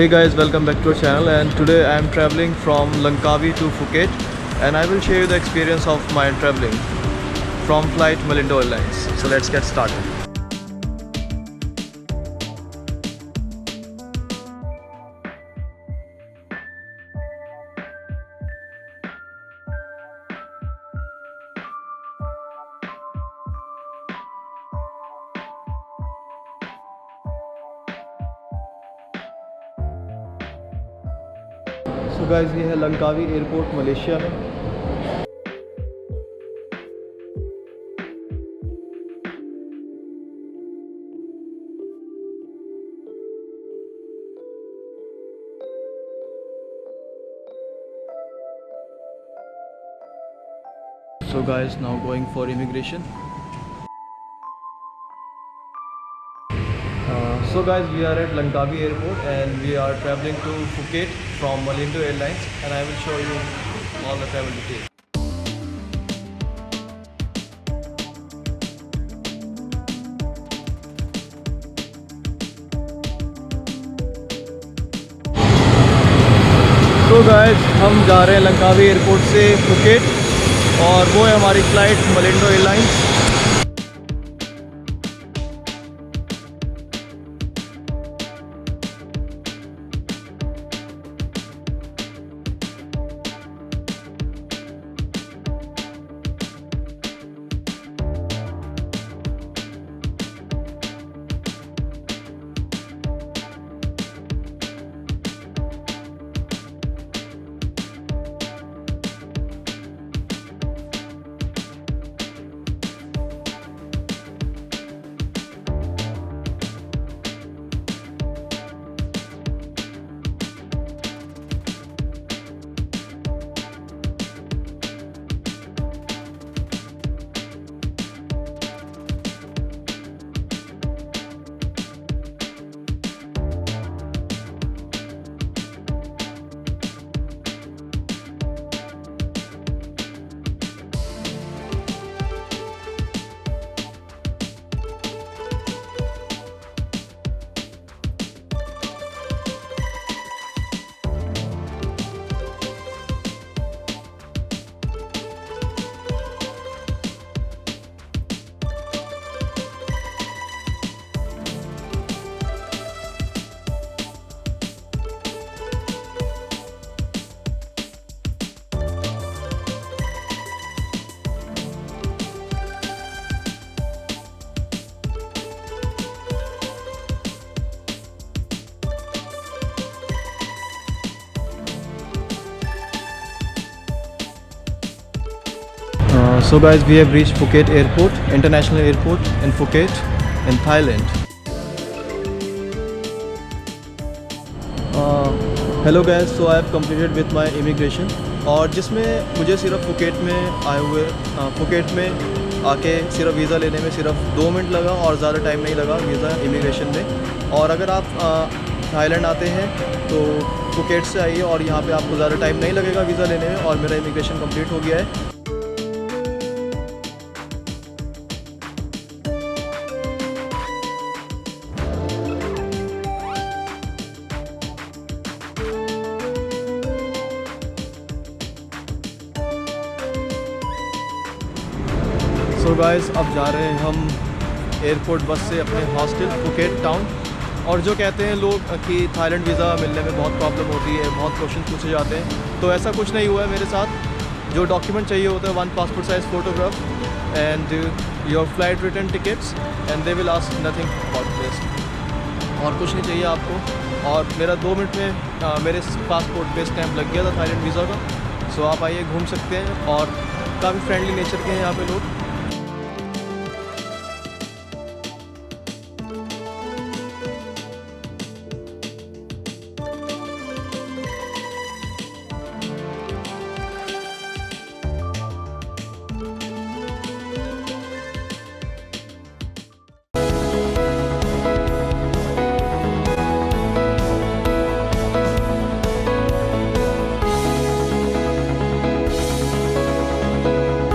Hey guys, welcome back to our channel, and today I am traveling from Langkawi to Phuket, and I will share you the experience of my traveling from flight Malindo Airlines. So let's get started. So guys, ये है Langkawi airport Malaysia में. So guys, now going for immigration. So guys, we are at Langkawi airport and we are traveling to Phuket from Malindo Airlines, and I will show you all the travel details. So guys, हम जा रहे हैं Langkawi airport से Phuket, और वो है हमारी flight Malindo airlines. So guys, we have reached Phuket Airport, International Airport in Phuket in Thailand. Hello guys, so I have completed with my immigration, और जिसमें मुझे सिर्फ फुकेट में आए हुए फुकेट में आके सिर्फ वीज़ा लेने में सिर्फ 2 मिनट लगा और ज़्यादा टाइम नहीं लगा वीज़ा इमिग्रेशन में. और अगर आप थाईलैंड आते हैं तो फुकेट से आइए, और यहाँ पे आपको ज़्यादा टाइम नहीं लगेगा वीज़ा लेने में, और मेरा इमिग्रेशन कंप्लीट हो गया है. सो गाइस, अब जा रहे हैं हम एयरपोर्ट बस से अपने हॉस्टल फुकेट टाउन. और जो कहते हैं लोग कि थाईलैंड वीज़ा मिलने में बहुत प्रॉब्लम होती है, बहुत क्वेश्चन पूछे जाते हैं, तो ऐसा कुछ नहीं हुआ है मेरे साथ. जो डॉक्यूमेंट चाहिए होता है 1 passport size photograph and your flight return tickets, and they will ask nothing about this. और कुछ नहीं चाहिए आपको. और मेरा 2 मिनट में मेरे पासपोर्ट पे स्टैंप लग गया था थाईलैंड वीज़ा का. सो आप आइए, घूम सकते हैं, और काफ़ी फ्रेंडली नेचर के हैं यहाँ पे लोग.